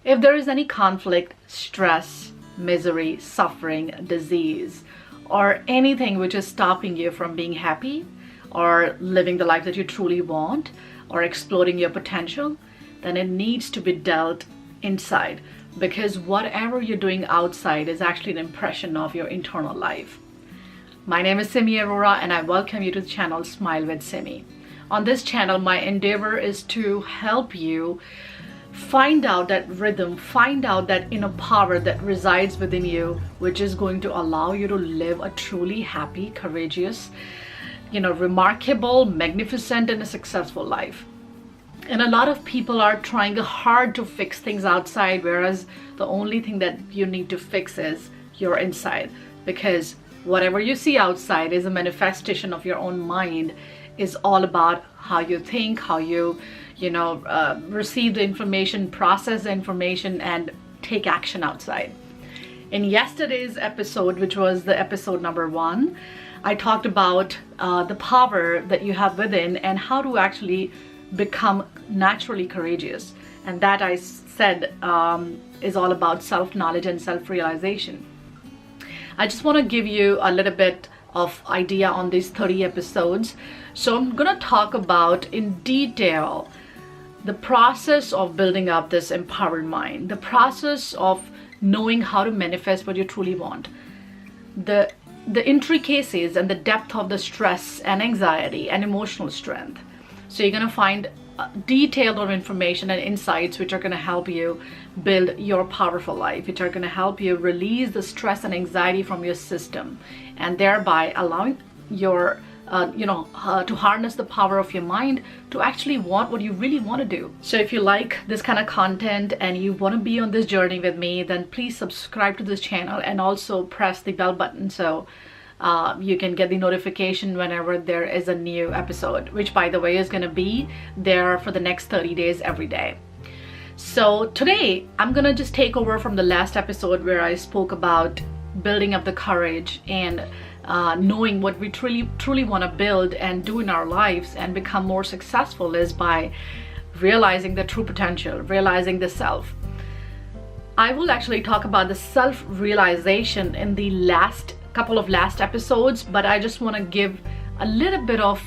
If there is any conflict, stress, misery, suffering, disease, or anything which is stopping you from being happy or living the life that you truly want or exploring your potential, then it needs to be dealt inside, because whatever you're doing outside is actually an impression of your internal life. My name is Simi and I welcome you to the channel Smile with Simi. On this channel, my endeavor is to help you find out that rhythm, find out that inner power that resides within you, which is going to allow you to live a truly happy, courageous, remarkable, magnificent, and a successful life. And a lot of people are trying hard to fix things outside, whereas the only thing that you need to fix is your inside, because whatever you see outside is a manifestation of your own mind, is all about how you think, how you receive the information, process the information, and take action outside. In yesterday's episode, which was the episode number 1, I talked about the power that you have within and how to actually become naturally courageous. And that, I said, is all about self-knowledge and self-realization. I just want to give you a little bit of idea on these 30 episodes. So I'm going to talk about in detail the process of building up this empowered mind, the process of knowing how to manifest what you truly want, the intricacies and the depth of the stress and anxiety and emotional strength. So you're going to find detailed information and insights which are going to help you build your powerful life, which are going to help you release the stress and anxiety from your system, and thereby allowing your to harness the power of your mind to actually want what you really want to do. So if you like this kind of content and you want to be on this journey with me, then please subscribe to this channel and also press the bell button so you can get the notification whenever there is a new episode, which, by the way, is going to be there for the next 30 days every day. So today I'm going to just take over from the last episode where I spoke about building up the courage and knowing what we truly want to build and do in our lives and become more successful is by realizing the true potential, realizing the self. I will actually talk about the self-realization in the couple of last episodes, but I just want to give a little bit of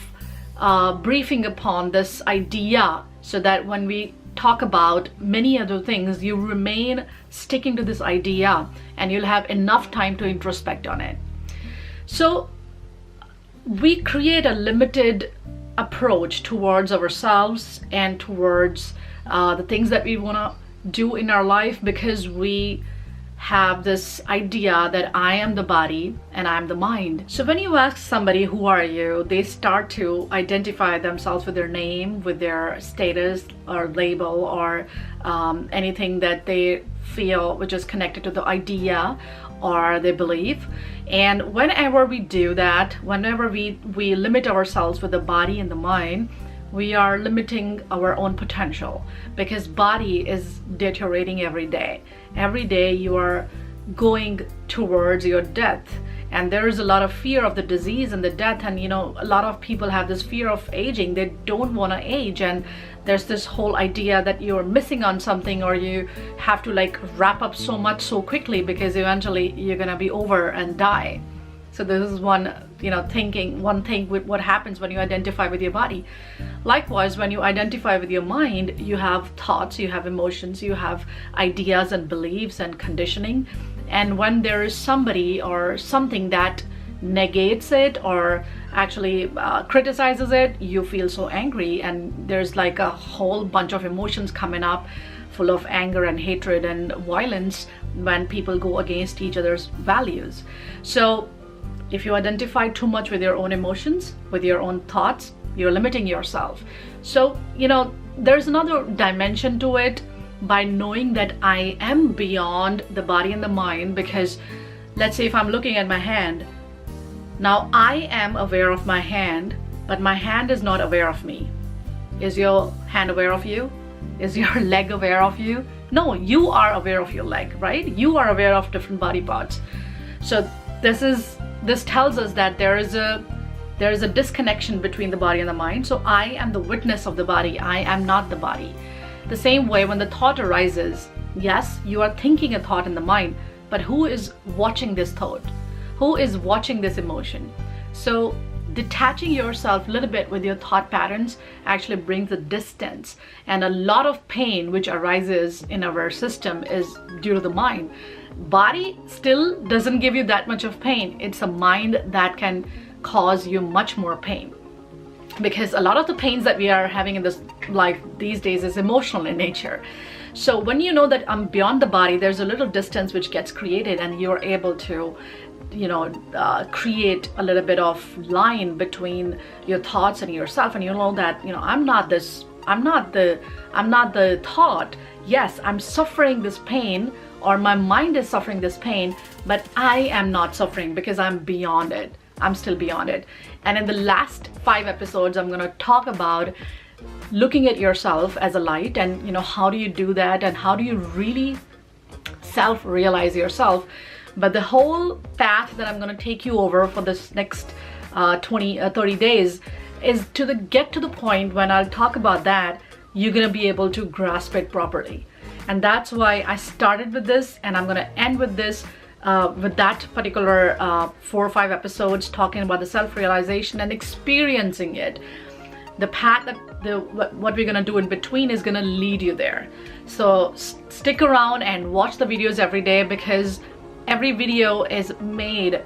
briefing upon this idea so that when we talk about many other things, you remain sticking to this idea and you'll have enough time to introspect on it. So we create a limited approach towards ourselves and towards the things that we want to do in our life, because we have this idea that I am the body and I'm the mind. So when you ask somebody who are you, they start to identify themselves with their name, with their status or label, or anything that they feel which is connected to the idea or their belief. And whenever we do that, whenever we limit ourselves with the body and the mind, we are limiting our own potential, because body is deteriorating every day. Every day you are going towards your death, and there is a lot of fear of the disease and the death, and a lot of people have this fear of aging. They don't want to age, and there's this whole idea that you're missing on something, or you have to wrap up so much so quickly because eventually you're gonna be over and die. So this is one thing with what happens when you identify with your body. Likewise, when you identify with your mind, you have thoughts, you have emotions, you have ideas and beliefs and conditioning. And when there is somebody or something that negates it or actually criticizes it, you feel so angry, and there's a whole bunch of emotions coming up full of anger and hatred and violence when people go against each other's values. So if you identify too much with your own emotions, with your own thoughts, you're limiting yourself. So, there's another dimension to it by knowing that I am beyond the body and the mind. Because let's say if I'm looking at my hand, now I am aware of my hand, but my hand is not aware of me. Is your hand aware of you? Is your leg aware of you? No, you are aware of your leg, right? You are aware of different body parts. So this tells us that there is a disconnection between the body and the mind. So I am the witness of the body. I am not the body. The same way, when the thought arises, Yes, you are thinking a thought in the mind, but who is watching this thought? Who is watching this emotion? So detaching yourself a little bit with your thought patterns actually brings a distance, and a lot of pain which arises in our system is due to the mind. Body still doesn't give you that much of pain. It's a mind that can cause you much more pain, because a lot of the pains that we are having in this life these days is emotional in nature. So when you know that I'm beyond the body, there's a little distance which gets created, and you're able to create a little bit of line between your thoughts and yourself, and you know that I'm not the thought. Yes, I'm suffering this pain, or my mind is suffering this pain, but I am not suffering because I'm beyond it. I'm still beyond it. And in the last 5 episodes, I'm going to talk about looking at yourself as a light, and how do you do that, and how do you really self-realize yourself. But the whole path that I'm going to take you over for this next 30 days is to get to the point when I'll talk about that, you're going to be able to grasp it properly. And that's why I started with this, and I'm going to end with this, with that particular 4 or 5 episodes talking about the self-realization and experiencing it. The path what we're gonna do in between is gonna lead you there. So stick around and watch the videos every day, because every video is made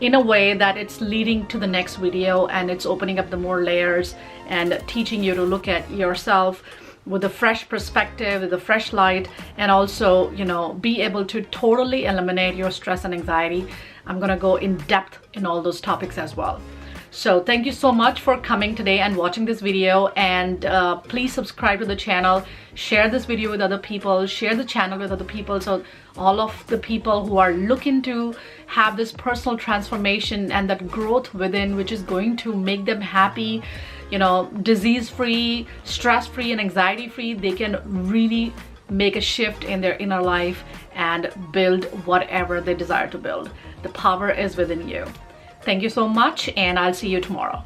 in a way that it's leading to the next video, and it's opening up the more layers and teaching you to look at yourself with a fresh perspective, with a fresh light, and also be able to totally eliminate your stress and anxiety. I'm gonna go in depth in all those topics as well. So thank you so much for coming today and watching this video, and please subscribe to the channel, share this video with other people, share the channel with other people, so all of the people who are looking to have this personal transformation and that growth within, which is going to make them happy, disease-free, stress-free, and anxiety-free, they can really make a shift in their inner life and build whatever they desire to build. The power is within you. Thank you so much, and I'll see you tomorrow.